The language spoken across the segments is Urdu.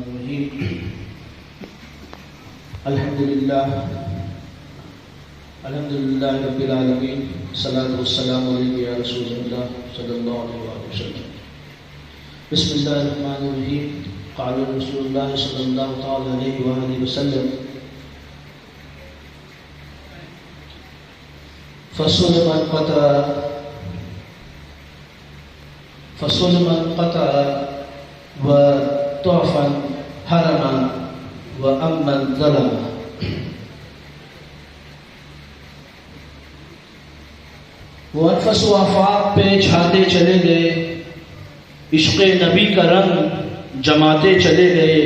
الرحیم الحمدللہ رب العالمین الصلاۃ والسلام علیک یا رسول اللہ صلی اللہ علیہ وسلم بسم اللہ الرحمن الرحیم قال رسول اللہ صلی اللہ تعالی علیہ وآلہ وسلم فصل من قطع وطعفا حرما وأمن ظلم. وہ انفس و آفاق پہ چھاتے چلے گئے، عشق نبی کا رنگ جماتے چلے گئے.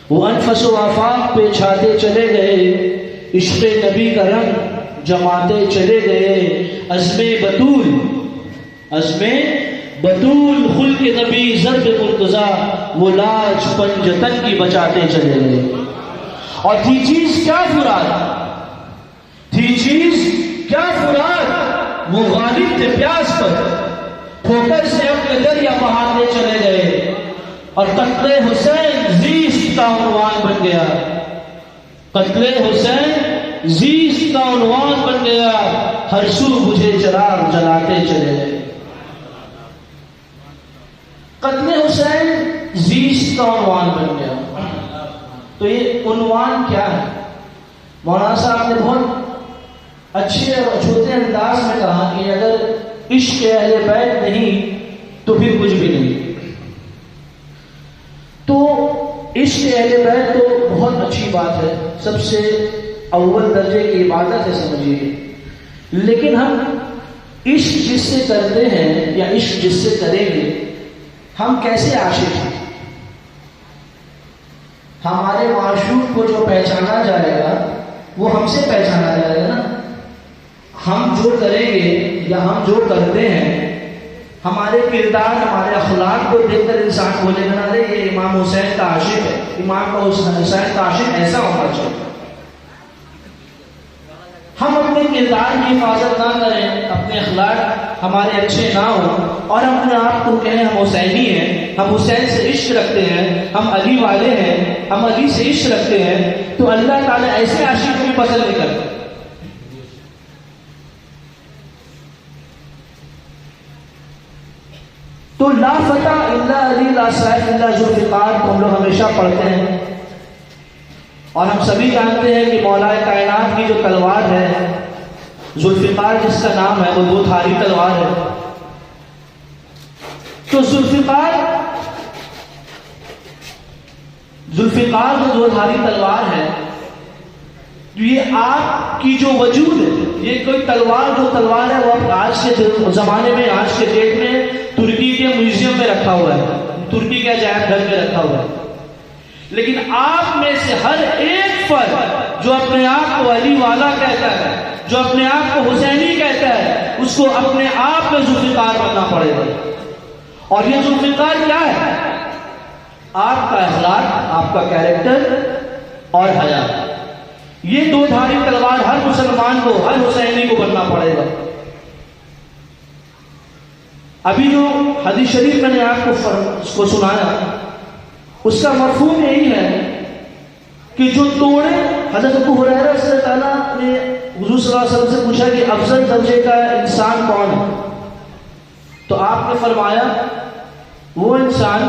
وہ انفس و آفاق پہ چھاتے چلے گئے، عشق نبی کا رنگ جماتے چلے گئے. عزم بطول خلق نبی ضرب مرتضی وہ لاج پنجتن کی بچاتے چلے گئے. اور تھی چیز کیا فرات وہ غالب تھے پیاس پر، ٹھوکر سے اپنے دریا بہاتے چلے گئے. اور قتل حسین زیست کا عنوان بن گیا، قتل حسین زیست کا عنوان بن گیا. ہر سو بجھے چراغ جلاتے چلے گئے. قتل حسین زیست کا عنوان بن گیا. تو یہ عنوان کیا ہے؟ مولانا صاحب نے بہت اچھے اور چھوٹے انداز میں کہا کہ اگر عشق اہل بیت نہیں تو پھر کچھ بھی نہیں. تو عشق اہل بیت تو بہت اچھی بات ہے، سب سے اول درجے کی عبادت ہے سمجھیے. لیکن ہم عشق جس سے کرتے ہیں یا عشق جس سے کریں گے، ہم کیسے عاشق ہیں؟ ہمارے معشوق کو جو پہچانا جائے گا وہ ہم سے پہچانا جائے گا نا. ہم جو کریں گے یا ہم جو کرتے ہیں، ہمارے کردار ہمارے اخلاق کو دیکھ کر انسان بولے گا ارے یہ امام حسین کا عاشق ہے، امام کا حسین کا عاشق ایسا ہونا چاہیے. ہم اپنے کردار کی حفاظت نہ کریں، اپنے اخلاق ہمارے اچھے نہ ہوں اور ہم اپنے آپ کو کہیں ہم حسینی ہیں، ہم حسین سے عشق رکھتے ہیں، ہم علی والے ہیں، ہم علی سے عشق رکھتے ہیں، تو اللہ تعالیٰ ایسے عاشق کو بھی پسند نہیں کرتا. تو لا فتح الا علی لا سیف الا ذوالفقار کو ہم لوگ ہمیشہ پڑھتے ہیں. اور ہم سبھی جانتے ہیں کہ مولا کائنات کی جو تلوار ہے ذوالفقار جس کا نام ہے، وہ دو دھاری تلوار ہے. تو ذوالفقار جو دو دھاری تلوار ہے، یہ آپ کی جو وجود ہے، یہ کوئی تلوار جو تلوار ہے وہ آج کے زمانے میں، آج کے ڈیٹ میں ترکی کے میوزیم میں رکھا ہوا ہے، ترکی کے عجائب گھر میں رکھا ہوا ہے. لیکن آپ میں سے ہر ایک فرد جو اپنے آپ کو علی والا کہتا ہے، جو اپنے آپ کو حسینی کہتا ہے، اس کو اپنے آپ میں ذوالفقار بننا پڑے گا. اور یہ ذوالفقار کیا ہے؟ آپ کا اخلاق، آپ کا کیریکٹر اور حیا. یہ دو دھاری تلوار ہر مسلمان کو، ہر حسینی کو بننا پڑے گا. ابھی جو حدیث شریف میں نے آپ کو سنایا، اس کا مفہوم یہی ہے کہ جو توڑے، حضرت ابو ہریرہ رضی اللہ تعالیٰ نے حضور صلی اللہ علیہ وسلم سے پوچھا کہ افضل درجے کا انسان کون ہے؟ تو آپ نے فرمایا وہ انسان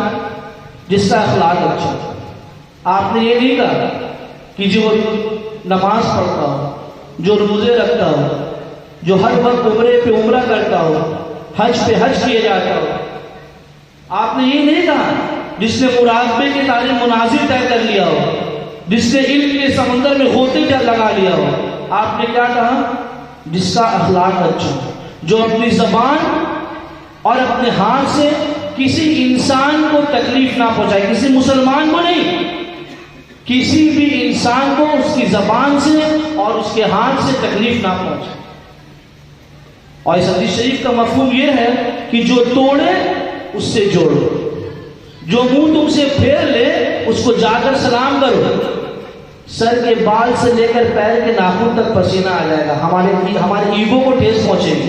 جس کا اخلاق اچھا. آپ نے یہ نہیں کہا کہ جو نماز پڑھتا ہو، جو روزے رکھتا ہو، جو ہر وقت عمرے پہ عمرہ کرتا ہو، حج پہ حج کیے جاتا ہو. آپ نے یہ نہیں کہا جس نے مراقبے کے تارے مناظر طے کر لیا ہو، جس نے علم کے سمندر میں غوطے لگا لیا ہو. آپ نے کیا کہا؟ جس کا اخلاق اچھا، جو اپنی زبان اور اپنے ہاتھ سے کسی انسان کو تکلیف نہ پہنچائے، کسی مسلمان کو نہیں، کسی بھی انسان کو اس کی زبان سے اور اس کے ہاتھ سے تکلیف نہ پہنچائے. اور اس حدیث شریف کا مفہوم یہ ہے کہ جو توڑے اس سے جوڑو، جو منہ تم سے پھیر لے اس کو جا کر سلام کرو. سر کے بال سے لے کر پیر کے ناخن تک پسینہ آ جائے گا، ہمارے ایگو کو ٹھیس پہنچے گی.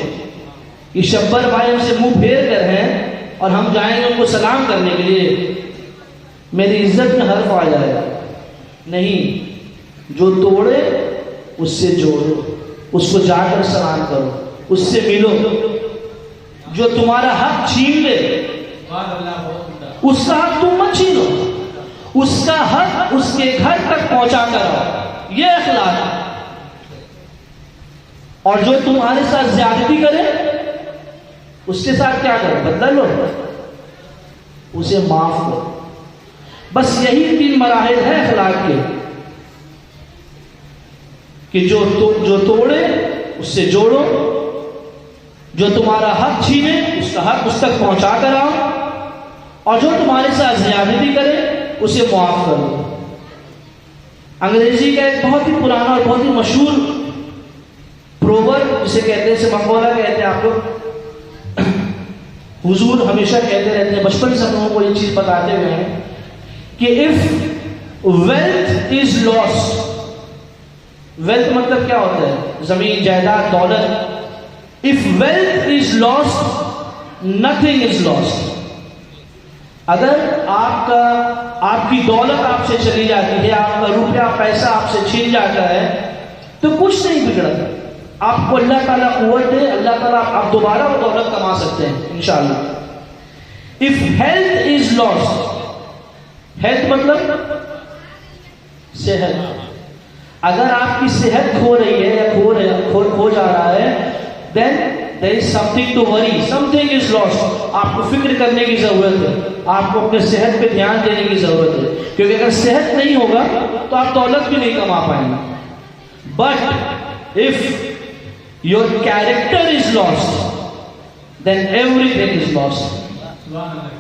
یہ شبر بھائی ہم سے منہ پھیر کر ہیں اور ہم جائیں گے ان کو سلام کرنے کے لیے. میری عزت میں حرف آ جائے گا. نہیں, جو توڑے اس سے جوڑو, اس کو جا کر سلام کرو, اس سے ملو. جو تمہارا حق چھین لے اس کا حق تم مت چھینو, اس کا حق اس کے گھر تک پہنچا کر آؤ, یہ اخلاق ہے. اور جو تمہارے ساتھ زیادتی کرے اس کے ساتھ کیا کرو, بدلا لو, اسے معاف کرو. بس یہی 3 مراحل ہیں اخلاق کے, کہ جو توڑے اس سے جوڑو, جو تمہارا حق چھینے اس کا حق اس تک پہنچا کر آؤ, اور جو تمہارے ساتھ زیادتی کرے اسے معاف کرو. انگریزی کا ایک بہت ہی پرانا اور بہت ہی مشہور پروورب جسے کہتے ہیں, اسے مقولہ کہتے ہیں آپ لوگ, حضور ہمیشہ کہتے رہتے ہیں, بچپن سے ہم لوگوں کو یہ چیز بتاتے ہوئے ہیں کہ if wealth is lost, wealth مطلب کیا ہوتا ہے, زمین جائیداد دولت. if wealth is lost nothing is lost. اگر آپ کی دولت آپ سے چلی جاتی ہے, آپ کا روپیہ پیسہ آپ سے چھین جاتا ہے, تو کچھ نہیں بگڑتا. آپ کو اللہ تعالیٰ قوت دے, اللہ تعالیٰ آپ دوبارہ وہ دولت کما سکتے ہیں انشاءاللہ. if health is lost, health مطلب صحت, اگر آپ کی صحت کھو رہی ہے یا کھو جا رہا ہے, then there is something to worry, something is lost. آپ کو فکر کرنے کی ضرورت ہے, آپ کو اپنے صحت پہ دھیان دینے کی ضرورت ہے, کیونکہ اگر صحت نہیں ہوگا تو آپ دولت بھی نہیں کما پائیں گے. But if your character is lost, then everything is lost.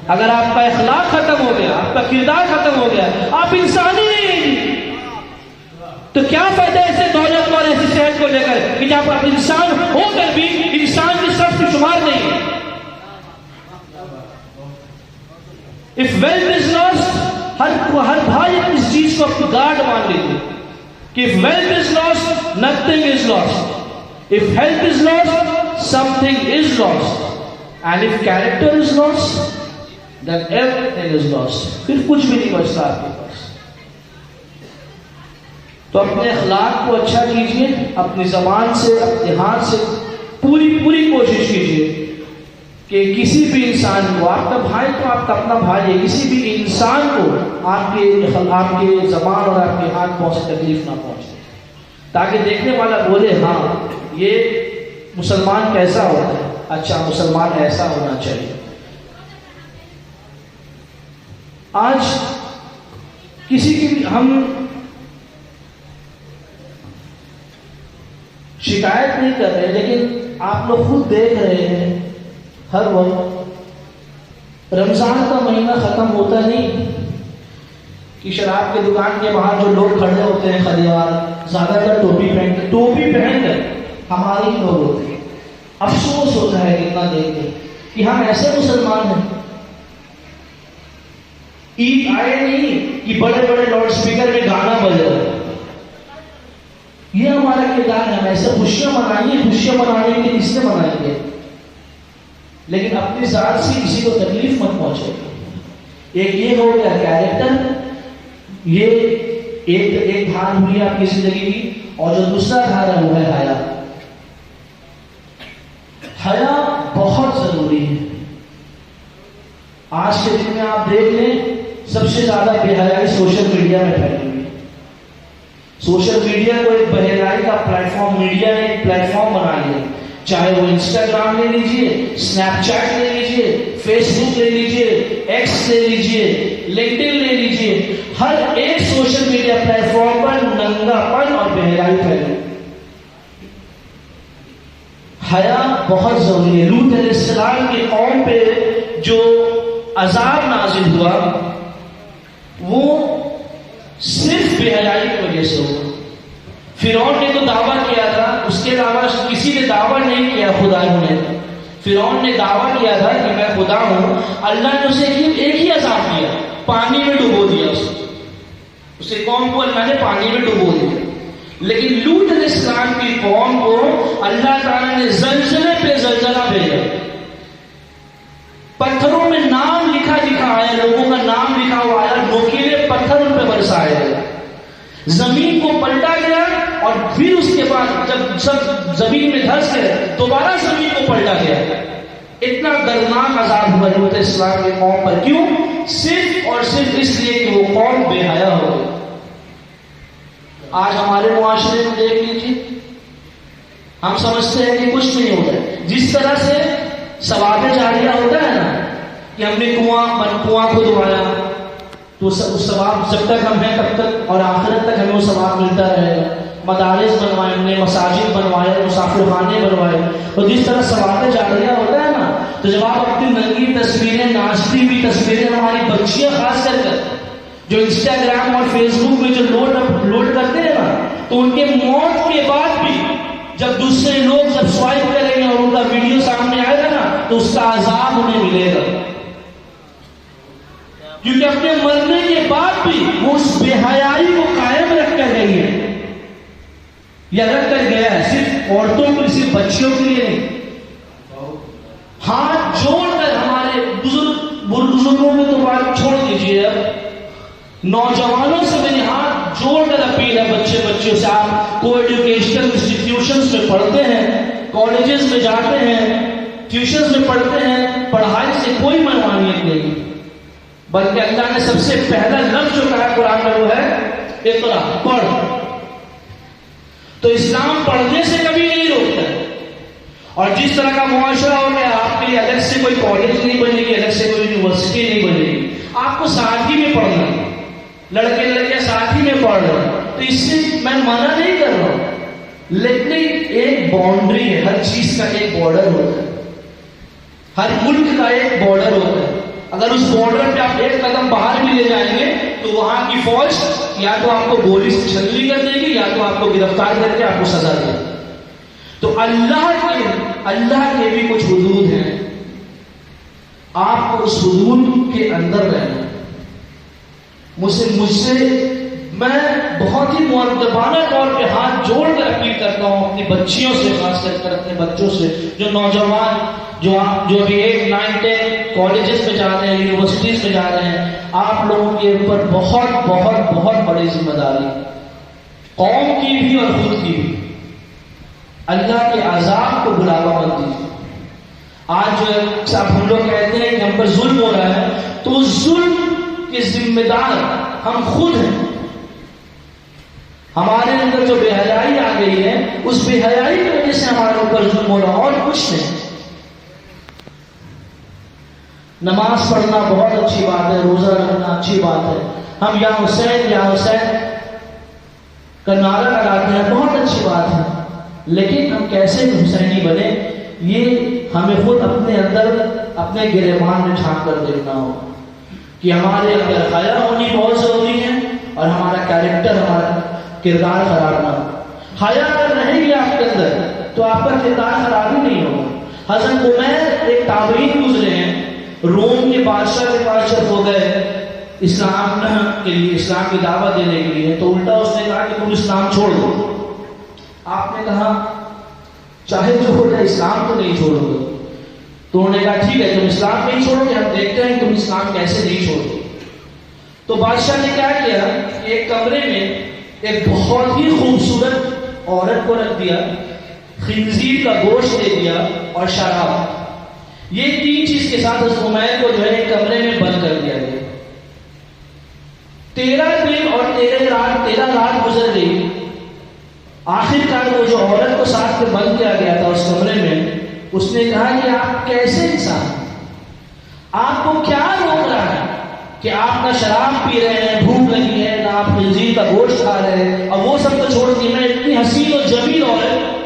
اگر آپ کا اخلاق ختم ہو گیا, آپ کا کردار ختم ہو گیا, آپ انسانی نہیں, تو کیا فائدہ ایسے دولت اور ایسی صحت کو لے کر کہ جب آپ انسان ہو کر بھی انسان کی صف میں شمار نہیں. If wealth is lost, ہر بھائی اس چیز کو اپنی گارڈ مان لیجیے کہ if wealth is lost, nothing is lost. If health is lost, something is lost. And if character is lost, then everything is lost. پھر کچھ بھی نہیں بچتا آپ کے پاس. تو اپنے اخلاق کو اچھا کیجیے, اپنی زبان سے, اپنے ہاتھ سے پوری کوشش کیجیے کہ کسی بھی انسان کو, آپ کا بھائی تو آپ کا اپنا بھائی ہے, کسی بھی انسان کو آپ کے زبان اور آپ کے ہاتھ پاؤں سے تکلیف نہ پہنچے, تاکہ دیکھنے والا بولے ہاں یہ مسلمان کیسا ہوتا ہے, اچھا مسلمان ایسا ہونا چاہیے. آج کسی کی ہم شکایت نہیں کر رہے, لیکن آپ لوگ خود دیکھ رہے ہیں ہر وقت رمضان کا مہینہ ختم ہوتا نہیں کہ شراب کے دکان کے باہر جو لوگ کھڑے ہوتے ہیں خریدار, زیادہ تر ٹوپی پہن کر ہمارے ہی لوگ ہوتے ہیں. افسوس ہوتا ہے اتنا دیکھ کے کہ ہم ایسے مسلمان ہیں. عید آئے نہیں کہ بڑے لاؤڈ اسپیکر میں گانا بج رہا ہے, یہ ہمارا کردار ہے. ہم ایسے خوشیاں منانے کے لیے کس سے منائیں گے, لیکن اپنی ذات سے کسی کو تکلیف مت پہنچے. ایک یہ ہو گیا کیریکٹر, یہ ایک دھار ہوئی آپ کی زندگی کی, اور جو دوسرا دھار ہے وہ ہے حیا. حیا بہت ضروری ہے. آج کے دن میں آپ دیکھ لیں سب سے زیادہ بے حیائی سوشل میڈیا میں پھیلی ہوئی ہے. سوشل میڈیا کو ایک بے حیائی کا پلیٹ فارم, میڈیا نے ایک پلیٹ فارم بنا لیا, چاہے وہ انسٹاگرام لے لیجئے, اسنیپ چیٹ لے لیجئے, فیس بک لے لیجئے, ایکس لے لیجئے, لنکڈن لے لیجئے, ہر ایک سوشل میڈیا پلیٹ فارم پر ننگا پن اور بے حیائی پھیلی. حیا بہت ضروری ہے. لوط علیہ السلام کی قوم پہ جو عذاب نازل ہوا وہ صرف بے حیائی کی وجہ سے ہوا. فرعون نے تو دعویٰ کیا تھا, اس کے علاوہ کسی نے دعویٰ نہیں کیا خدا نے. فرعون نے دعویٰ کیا تھا کہ میں خدا ہوں. اللہ نے اسے ایک ہی عذاب دیا, پانی میں ڈبو دیا. اسے قوم کو اللہ نے پانی میں ڈبو دیا. لیکن لوط علیہ السلام کی قوم کو اللہ تعالیٰ نے زلزلے پہ زلزلہ بھیجا. پتھروں میں نام لکھا آیا, لوگوں کا نام لکھا ہوا آیا, برسایا گیا، زمین کو پلٹا گیا، اور پھر اس کے بعد جب سب زمین میں دھنس گئے دوبارہ زمین کو پلٹا گیا۔ اتنا دردناک عذاب ہوا حضرت اسلام کی قوم پر، کیوں؟ صرف اور صرف اس لیے کہ وہ قوم بے حیا ہو گئی۔ آج ہمارے معاشرے میں دیکھ لیجیے، ہم سمجھتے ہیں کہ کچھ نہیں ہوتا ہے، جس طرح سے ثواب جاریہ ہوتا ہے نا، کہ ہم نے کنواں کھدوایا تو اس ثواب جب تک ہم ہیں تب تک اور آخرت تک ہمیں وہ ثواب ملتا رہے گا، مدارس بنوائے ہم نے، مساجد بنوائے، مسافر خانے بنوائے، اور جس طرح ثواب جاریہ ہوتا ہے نا، تو جب آپ اپنی ننگی تصویریں، ناچتی ہوئی تصویریں، ہماری بچیاں خاص کر جو انسٹاگرام اور فیس بک میں جو لوڈ کرتے ہیں نا، تو ان کے موت کے بعد بھی جب دوسرے لوگ جب سوائپ کریں گے اور ان کا ویڈیو سامنے آئے گا نا، تو اس کا عذاب انہیں ملے گا، کیونکہ اپنے مرنے کے بعد بھی وہ اس بے حیائی کو قائم رکھ کر گئی ہے، یا رکھ کر گیا ہے، صرف عورتوں کو، صرف بچیوں کے لیے نہیں۔ ہاتھ جوڑ کر ہمارے بزرگوں میں تو بات چھوڑ دیجیے، اب نوجوانوں سے میری ہاتھ جوڑ کر اپیل ہے، بچیوں سے، آپ کو ایجوکیشنل انسٹیٹیوشنز میں پڑھتے ہیں، کالجز میں جاتے ہیں، ٹیوشنز میں پڑھتے ہیں، پڑھائی سے کوئی منمانیت نہیں، بلکہ اللہ نے سب سے پہلا لفظ جو کہا قرآن میں وہ ہے اقرا، پڑھ۔ تو اسلام پڑھنے سے کبھی نہیں روکتا ہے، اور جس طرح کا معاشرہ ہو گیا، آپ کے لیے الگ سے کوئی کالج نہیں بنے گی، الگ سے کوئی یونیورسٹی نہیں بنے گی، آپ کو ساتھ ہی میں پڑھنا ہے، لڑکے لڑکیاں ساتھ ہی میں پڑھ رہے ہیں، تو اس سے میں منع نہیں کر رہا ہوں، لیکن ایک باؤنڈری ہے، ہر چیز کا ایک بارڈر ہوتا ہے، ہر ملک کا ایک بارڈر ہوتا ہے، اگر اس بارڈر پہ آپ ایک قدم باہر بھی لے جائیں گے تو وہاں کی فوج یا تو آپ کو گولی سے چھلنی کر دے گی، یا تو آپ کو گرفتار کر کے آپ کو سزا دے گی۔ تو اللہ کے بھی کچھ حدود ہیں، آپ کو اس حدود کے اندر رہنا۔ مجھ سے میں بہت ہی مؤدبانہ طور پہ ہاتھ جوڑ کر اپیل کرتا ہوں اپنی بچیوں سے، خاص کر اپنے بچوں سے، جو نوجوان جو ابھی 8, 9, 10 کالجز میں جا رہے ہیں، یونیورسٹیز میں جا رہے ہیں، آپ لوگوں کے اوپر بہت بہت بہت بڑی ذمہ داری، قوم کی بھی اور خود کی بھی۔ اللہ کے عذاب کو بلاوا مت دیجیے۔ آج ہم لوگ کہتے ہیں کہ ہم پر ظلم ہو رہا ہے، تو ظلم کے ذمہ دار ہم خود ہیں۔ ہمارے اندر جو بے حیائی آ گئی ہے، اس بے حیائی کی وجہ سے ہمارے اوپر ظلم ہو رہا، اور کچھ نہیں۔ نماز پڑھنا بہت اچھی بات ہے، روزہ رکھنا اچھی بات ہے، ہم یا حسین کا نعرہ لگاتے ہیں، بہت اچھی بات ہے، لیکن ہم کیسے حسینی بنے، یہ ہمیں خود اپنے اندر اپنے گریبان میں جھانک کر دیکھنا ہو کہ ہمارے اندر حیا ہونی بہت ضروری ہے، اور ہمارا کیریکٹر، ہمارا کردار خراب نہ ہو۔ حیا اگر رہے گی آپ کے اندر تو آپ کا کردار خراب ہی نہیں ہوگا۔ حضرت عمیر ایک تابعین گزرے ہیں، روم کے بادشاہ کے پاس جب ہو گئے اسلام کے لیے، اسلام کی دعوت دینے کے لیے، تو الٹا اس نے کہا کہ تم اسلام چھوڑ دو۔ آپ نے کہا چاہے جو ہو جائے اسلام تو نہیں چھوڑو گے، تو انہوں نے کہا ٹھیک ہے تم اسلام نہیں چھوڑو گے، ہم دیکھتے ہیں تم اسلام کیسے نہیں چھوڑو۔ تو بادشاہ نے کیا کیا، ایک کمرے میں ایک بہت ہی خوبصورت عورت کو رکھ دیا، خنزیر کا گوشت دے دیا اور شراب، یہ 3 چیز کے ساتھ حضرت عمیر کو جو ہے ایک کمرے میں بند کر دیا گیا۔ 13 دن اور 13 رات گزر گئی، آخر کار وہ جو عورت کو ساتھ میں بند کیا گیا تھا اس کمرے میں، اس نے کہا کہ آپ کیسے انسان ہیں، آپ کو کیا روک رہا ہے کہ آپ نہ شراب پی رہے ہیں، بھوک لگی ہے، نہ آپ خنزیر کا گوشت کھا رہے ہیں، اور وہ سب تو چھوڑ دیے، میں اتنی حسین اور جمیل عورت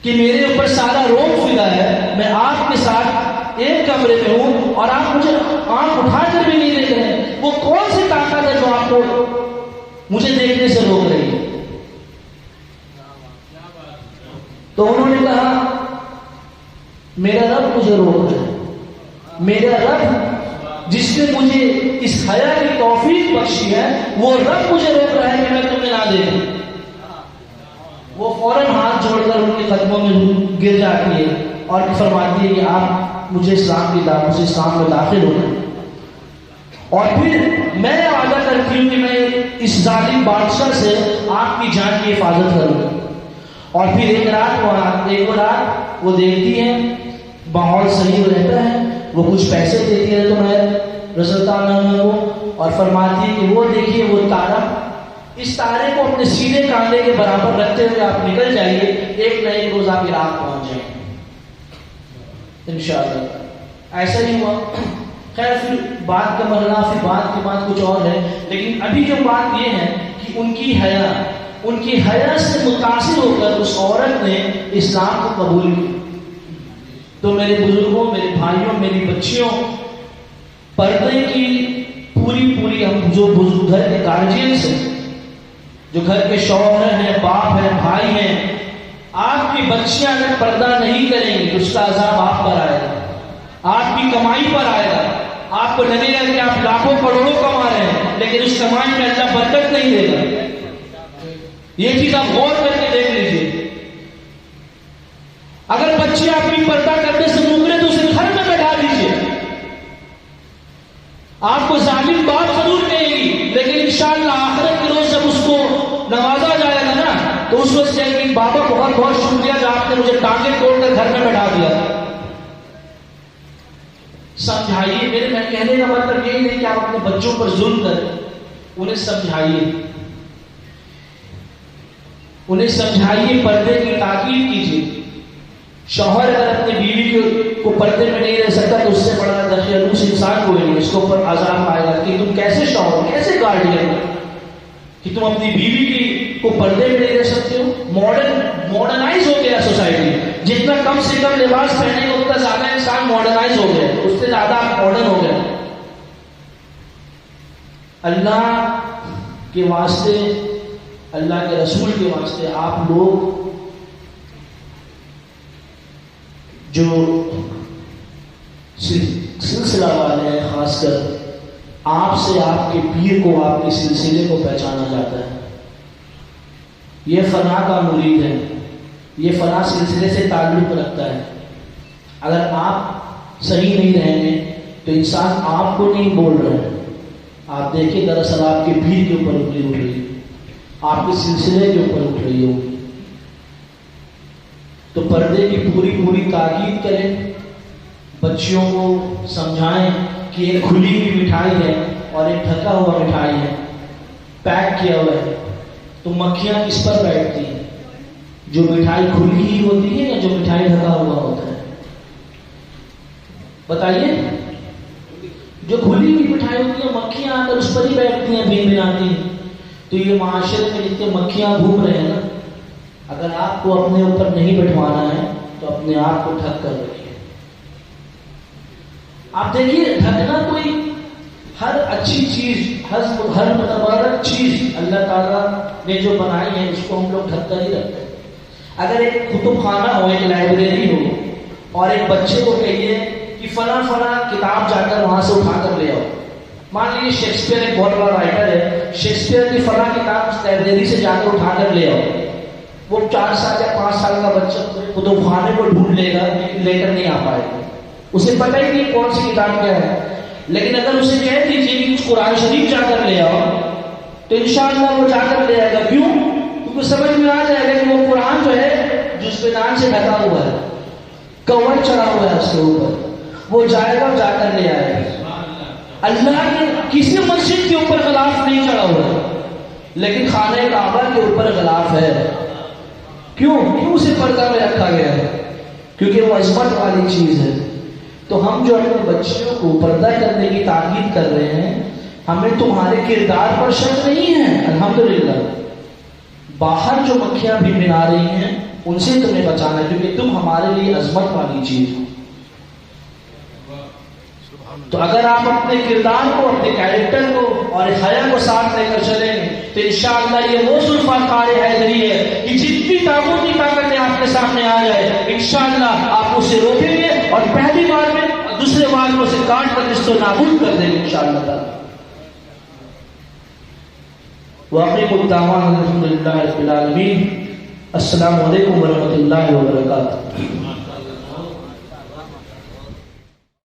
کہ میرے اوپر سارا روب فدا ہے، میں آپ کے ساتھ ایک کمرے میں ہوں اور آپ مجھے آنکھ اٹھا کر بھی نہیں دیکھ رہے ہیں، وہ کون سی طاقت ہے جو آپ کو مجھے دیکھنے سے روک رہی ہے؟ تو انہوں نے کہا میرا رب مجھے روک رہا ہے، میرا رب جس نے مجھے اس حیا کی توفیق بخشی ہے، وہ رب مجھے روک رہا ہے کہ میں تمہیں نہ دیکھوں۔ وہ فوراً ہاتھ جوڑ کر ان کے قدموں میں گر جاتی ہے اور فرماتی ہے کہ آپ مجھے اسلام میں داخل ہونا۔ اور پھر میں وعدہ کرتی ہوں کہ میں اس ظالم بادشاہ سے آپ کی جان کی حفاظت کروں. اور پھر ایک رات وہ دیکھتی ہے ماحول صحیح رہتا ہے, وہ کچھ پیسے دیتی ہے تمہیں رضی اللہ عنہ کو, اور فرماتی ہے کہ وہ دیکھیے وہ تارا, اس تارے کو اپنے سینے کاندھے کے برابر رکھتے ہوئے آپ نکل جائیے, ایک نہ ایک روز آپ عراق پہنچ جائیں انشاءاللہ. ایسا ہی ہوا. خیر پھر بات کا مرحلہ, پھر بات کی بات کچھ اور ہے, لیکن ابھی جو بات یہ ہے کہ ان کی حیا سے متاثر ہو کر اس عورت نے اسلام کو قبول کیا. تو میرے بزرگوں, میرے بھائیوں, میری بچیوں, پردے کی پوری ہم جو بزرگ گھر کے گارجینس ہیں, جو گھر کے شوہر ہیں, باپ ہیں, بھائی ہیں, آپ کی بچیاں اگر پردہ نہیں کریں گی تو اس کا عذاب آپ پر آئے گا, آپ کی کمائی پر آئے گا. آپ کو لگے گا کہ آپ لاکھوں کروڑوں کما رہے ہیں, لیکن اس کمائی میں اللہ برکت نہیں دے گا. یہ چیز آپ غور کر کے دیکھ لیجیے. اگر بچے آپ کی پردہ کرنے سے مکرے تو اسے گھر میں بیٹھا دیجیے. آپ کو ظالم بات ضرور کہے گی, لیکن انشاءاللہ آخرت کے روز جب اس کو نوازا جائے گا نا, تو اس وقت کہے گی بابا بہت بہت شکریہ جو آپ نے مجھے ٹانگے توڑ کر گھر میں بیٹھا دیا. سمجھائیے. میں کہنے کا مطلب یہی نہیں کہ آپ اپنے بچوں پر ظلم کریں, انہیں سمجھائیے, پردے کی تاکید کیجیے. شوہر اگر اپنی بیوی کو پردے میں نہیں رہ سکتا تو اس سے بڑا دخیلوس انسان کوئی نہیں. اس کے اوپر عذاب آئے گا کہ تم کیسے شوہر, کیسے گارڈین کہ تم اپنی بیوی کو پردے میں نہیں رہ سکتے ہو. ماڈرنائز ہو گیا سوسائٹی. جتنا کم سے کم لباس پہنے گا اتنا زیادہ انسان ماڈرنائز ہو گیا, اس سے زیادہ ماڈرن ہو گیا. اللہ کے واسطے, اللہ کے رسول کے واسطے آپ لوگ جو سلسلہ والے ہیں, خاص کر آپ سے آپ کے پیر کو, آپ کے سلسلے کو پہچانا جاتا ہے. یہ فنا کا مرید ہے, یہ فنا سلسلے سے تعلق رکھتا ہے. اگر آپ صحیح نہیں رہیں گے تو انسان آپ کو نہیں بول رہے ہیں. آپ دیکھیں دراصل آپ کے پیر کے اوپر انگلی اٹھ رہی ہے, آپ کے سلسلے کے اوپر اٹھ رہی ہوگی. تو پردے کی پوری تاکید کریں, بچیوں کو سمجھائیں کہ ایک کھلی ہوئی مٹھائی ہے اور ایک ڈھکا ہوا مٹھائی ہے, پیک کیا ہوا ہے. تو مکھیاں کس پر بیٹھتی ہیں, جو مٹھائی کھلی ہی ہوتی ہے یا جو مٹھائی ڈھکا ہوا ہوتا ہے؟ بتائیے. جو کھلی ہوئی مٹھائی ہوتی ہے مکھیاں آ کر اس پر ہی بیٹھتی ہیں, بن بناتی ہیں. تو یہ معاشرے میں جتنے مکھیاں گھوم رہے ہیں نا, اگر آپ کو اپنے اوپر نہیں بٹھوانا ہے تو اپنے آپ کو ڈھک کر رکھیے. آپ دیکھیے ڈھکنا کوئی ہر اچھی چیز, ہر متبارک چیز اللہ تعالیٰ نے جو بنائی ہے اس کو ہم لوگ ڈھک کر ہی رکھتے ہیں. اگر ایک کتب خانہ ہو, ایک لائبریری ہو, اور ایک بچے کو کہیے کہ فلاں کتاب جا کر وہاں سے اٹھا کر لے آؤ. مان لیجیے شیکسپیئر ایک بہت بڑا رائٹر ہے, شیکسپیئر کی فلاں کتاب لائبریری سے جا کر اٹھا کر لے آؤ. وہ 4 سال یا 5 سال کا بچہ کتب خانے کو ڈھونڈ لے گا, لیکن لے کر نہیں آ پائے گا. اسے پتہ ہی نہیں کون سی کتاب کیا ہے. لیکن اگر اسے کہہ دیجیے کہ کچھ قرآن شریف جا کر لے آؤ تو انشاءاللہ وہ جا کر لے آئے گا. کیوں؟ کیونکہ سمجھ میں آ جائے گا کہ وہ قرآن جو ہے جس پہ نام سے ڈھکا ہوا ہے, کور چڑھا ہوا ہے اس کے اوپر, وہ جائے گا, جا کر لے آئے گا. اللہ نے کسی مسجد کے اوپر غلاف نہیں چڑھا ہوا ہے, لیکن خانہ کعبہ کے اوپر غلاف ہے. کیوں اسے پردہ میں رکھا گیا ہے؟ کیونکہ وہ عظمت والی چیز ہے. تو ہم جو اپنے بچوں کو پردہ کرنے کی تاکید کر رہے ہیں, ہمیں تمہارے کردار پر شک نہیں ہے. الحمدللہ باہر جو مکھیاں بھی بنا رہی ہیں ان سے تمہیں بچانا ہے, کیونکہ تم ہمارے لیے عظمت والی چیز ہو. تو اگر آپ اپنے کردار کو, اپنے کیریکٹر کو اور حیا کو ساتھ لے کر چلیں گے تو انشاءاللہ یہ وہ ذوالفقار حیدری ہے کہ جتنی طاقتی طاقتیں آپ کے سامنے آ جائے انشاءاللہ آپ اسے روکیں گے اور پہلی بار میں دوسرے بار میں اسے کاٹ کر اس کو نابود کر دیں گے انشاءاللہ تعالی. واقعی الدعوان الحمدللہ رب العالمین. السلام علیکم ورحمۃ اللہ وبرکاتہ.